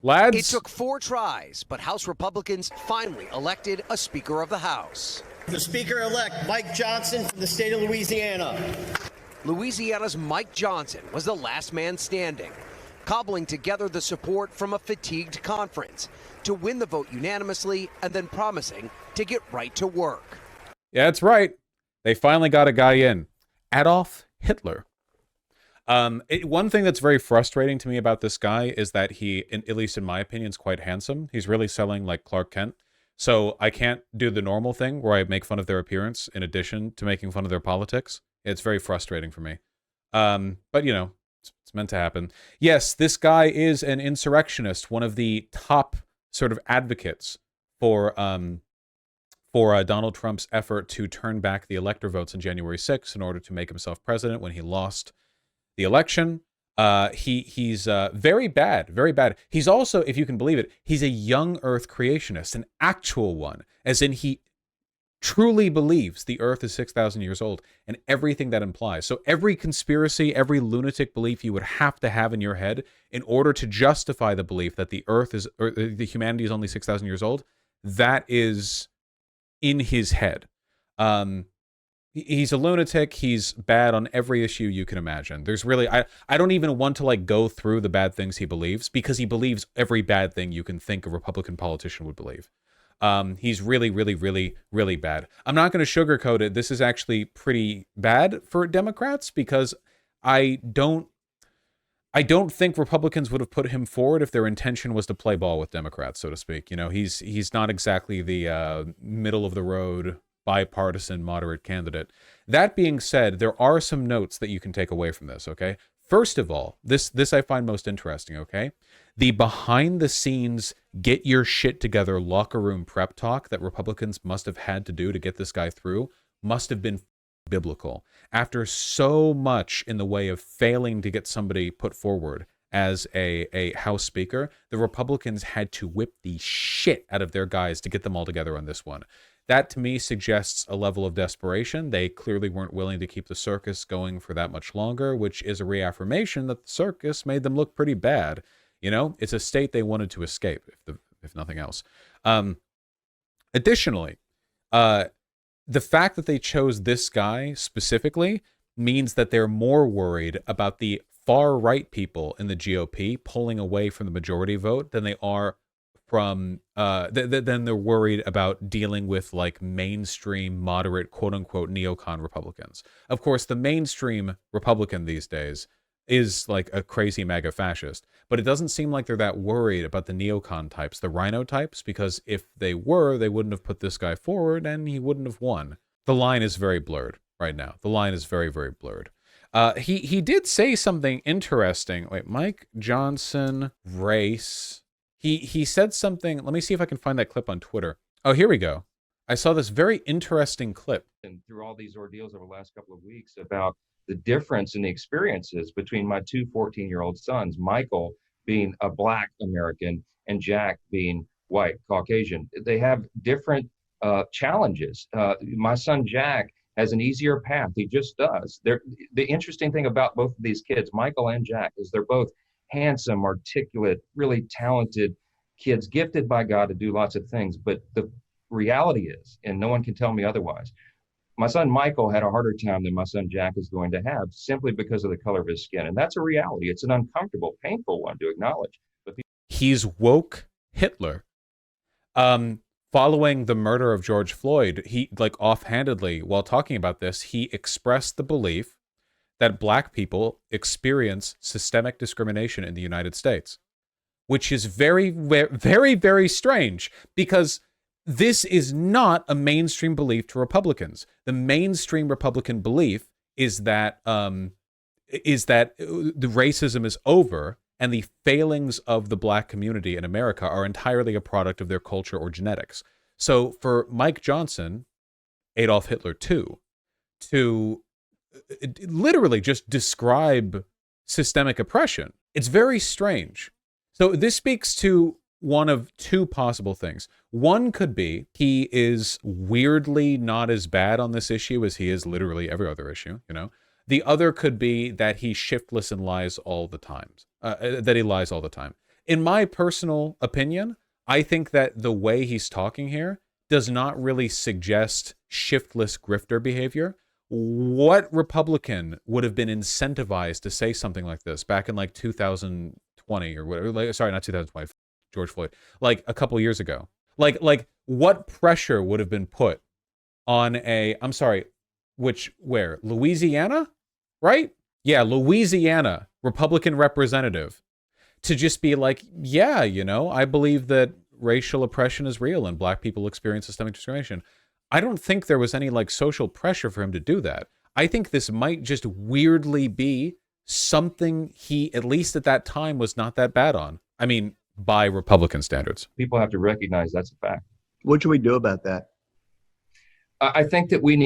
It Lads, took 4 tries, but House Republicans finally elected a Speaker of the House. The Speaker-elect, Mike Johnson from the state of Louisiana. Louisiana's Mike Johnson was the last man standing, cobbling together the support from a fatigued conference to win the vote unanimously and then promising to get right to work. yeah, that's right. They finally got a guy in. Adolf Hitler. One thing that's very frustrating to me about this guy is that he, at least in my opinion, is quite handsome. He's really selling like Clark Kent. So I can't do the normal thing where I make fun of their appearance in addition to making fun of their politics. It's very frustrating for me. But, you know, it's meant to happen. Yes, this guy is an insurrectionist, one of the top sort of advocates for Donald Trump's effort to turn back the elector votes on January 6th in order to make himself president when he lost the election. He's very bad, very bad. He's also, if you can believe it, he's a young Earth creationist, an actual one, as in he truly believes the Earth is 6,000 years old and everything that implies. So every conspiracy, every lunatic belief you would have to have in your head in order to justify the belief that the Earth is, or the humanity is only 6,000 years old, that is in his head. He's a lunatic. He's bad on every issue you can imagine. There's really, I don't even want to like go through the bad things he believes, because he believes every bad thing you can think a Republican politician would believe. He's really, really, really, really bad. I'm not going to sugarcoat it. This is actually pretty bad for Democrats, because I don't think Republicans would have put him forward if their intention was to play ball with Democrats, so to speak. You know, he's not exactly the middle of the road, bipartisan, moderate candidate. That being said, there are some notes that you can take away from this, okay? First of all, this I find most interesting, okay? The behind-the-scenes, get your shit together locker room prep talk that Republicans must have had to do to get this guy through must have been biblical. After so much in the way of failing to get somebody put forward as a House Speaker, the Republicans had to whip the shit out of their guys to get them all together on this one. That, to me, suggests a level of desperation. They clearly weren't willing to keep the circus going for that much longer, which is a reaffirmation that the circus made them look pretty bad. You know, it's a state they wanted to escape, if nothing else. Additionally, the fact that they chose this guy specifically means that they're more worried about the far-right people in the GOP pulling away from the majority vote than they are from then they're worried about dealing with like mainstream moderate quote unquote neocon Republicans. Of course, the mainstream Republican these days is like a crazy MAGA fascist, but it doesn't seem like they're that worried about the neocon types, the rhino types, because if they were, they wouldn't have put this guy forward and he wouldn't have won. The line is very blurred right now. The line is very, very blurred. He did say something interesting. Wait, Mike Johnson race. He said something. Let me see if I can find that clip on Twitter. Oh, here we go. I saw this very interesting clip. And through all these ordeals over the last couple of weeks about the difference in the experiences between my two 14-year-old sons, Michael being a Black American and Jack being white Caucasian. They have different challenges. My son Jack has an easier path. He just does. The interesting thing about both of these kids, Michael and Jack, is they're both handsome, articulate, really talented kids, gifted by God to do lots of things. But the reality is, and no one can tell me otherwise, my son Michael had a harder time than my son Jack is going to have simply because of the color of his skin. And that's a reality. It's an uncomfortable, painful one to acknowledge. But he's woke Hitler. Following the murder of George Floyd, he, like, offhandedly, while talking about this, he expressed the belief that Black people experience systemic discrimination in the United States, which is very, very, very strange, because this is not a mainstream belief to Republicans. The mainstream Republican belief is that the racism is over and the failings of the Black community in America are entirely a product of their culture or genetics. So for Mike Johnson, Adolf Hitler too, to literally just describe systemic oppression, it's very strange. So this speaks to one of two possible things. One could be he is weirdly not as bad on this issue as he is literally every other issue, you know. The other could be that he's shiftless and lies all the time. That he lies all the time. in my personal opinion, I think that the way he's talking here does not really suggest shiftless grifter behavior. What Republican would have been incentivized to say something like this back in like 2020 or whatever? Like, sorry, not 2020, George Floyd, like a couple years ago. Like what pressure would have been put on I'm sorry, where? Louisiana? Right? Yeah, Louisiana Republican representative to just be like, yeah, I believe that racial oppression is real and black people experience systemic discrimination. I don't think there was any like social pressure for him to do that. I think this might just weirdly be something he, at least at that time, was not that bad on. I mean, by Republican standards. People have to recognize that's a fact. What should we do about that? I think that we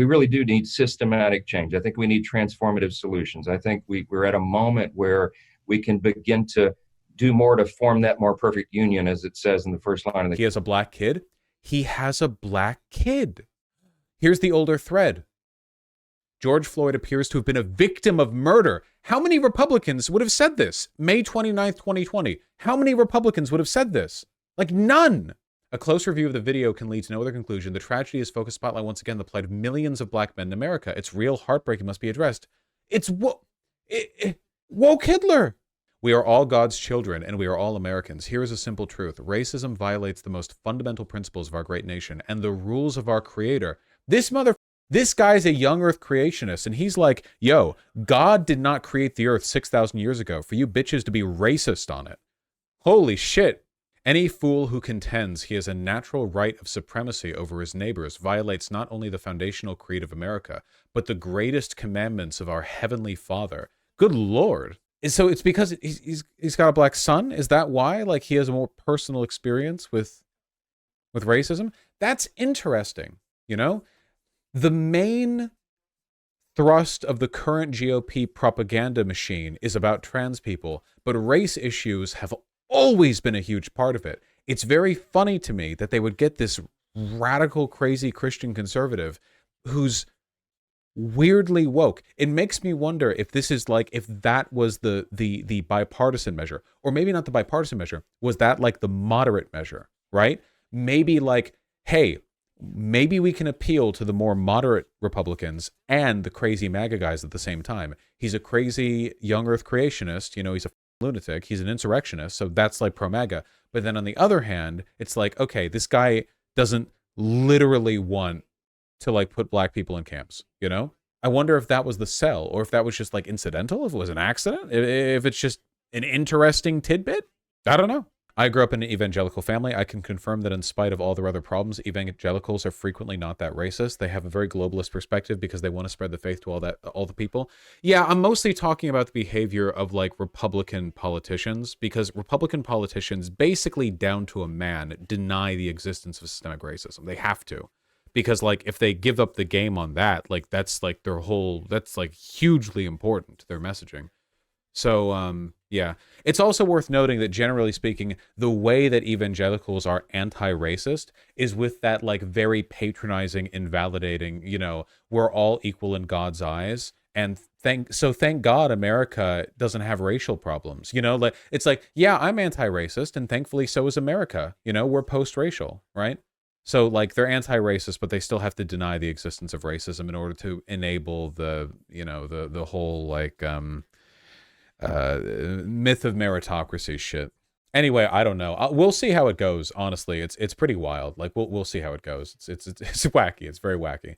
really do need systematic change. I think we need transformative solutions. I think we're at a moment where we can begin to do more to form that more perfect union, as it says in the first line of the. He has a black kid. He has a black kid. Here's the older thread. George Floyd appears to have been a victim of murder. How many Republicans would have said this? May 29th, 2020. How many Republicans would have said this? Like none. A close review of the video can lead to no other conclusion. The tragedy is focused spotlight once again the plight of millions of black men in America. It's real heartbreak and must be addressed. It's woke Hitler. We are all God's children, and we are all Americans. Here is a simple truth. Racism violates the most fundamental principles of our great nation and the rules of our Creator. This guy's a young Earth creationist, and he's like, yo, God did not create the Earth 6,000 years ago for you bitches to be racist on it. Holy shit. Any fool who contends he has a natural right of supremacy over his neighbors violates not only the foundational creed of America, but the greatest commandments of our Heavenly Father. Good Lord. And so it's because he's got a black son? Is that why? Like he has a more personal experience with racism? That's interesting, The main thrust of the current GOP propaganda machine is about trans people, but race issues have always been a huge part of it. It's very funny to me that they would get this radical, crazy Christian conservative who's weirdly woke. It makes me wonder if this is like, if that was the bipartisan measure, or maybe not the bipartisan measure, was that like the moderate measure, right? Maybe like, hey, maybe we can appeal to the more moderate Republicans and the crazy MAGA guys at the same time. He's a crazy young Earth creationist, he's a lunatic, he's an insurrectionist, so that's like pro-MAGA. But then on the other hand, it's like, okay, this guy doesn't literally want to like put black people in camps, I wonder if that was the sell, or if that was just like incidental, if it was an accident, if it's just an interesting tidbit. I don't know. I grew up in an evangelical family. I can confirm that in spite of all their other problems, evangelicals are frequently not that racist. They have a very globalist perspective because they want to spread the faith to all the people. Yeah, I'm mostly talking about the behavior of like Republican politicians, because Republican politicians basically down to a man deny the existence of systemic racism. They have to. Because like if they give up the game on that, like that's like that's like hugely important to their messaging. So, yeah, it's also worth noting that generally speaking, the way that evangelicals are anti-racist is with that like very patronizing, invalidating, we're all equal in God's eyes. And thank God America doesn't have racial problems. Like it's like, yeah, I'm anti-racist and thankfully so is America. We're post-racial, right? So like they're anti-racist, but they still have to deny the existence of racism in order to enable the whole like, myth of meritocracy shit. Anyway, I don't know. We'll see how it goes. Honestly, it's pretty wild. Like we'll see how it goes. It's wacky. It's very wacky.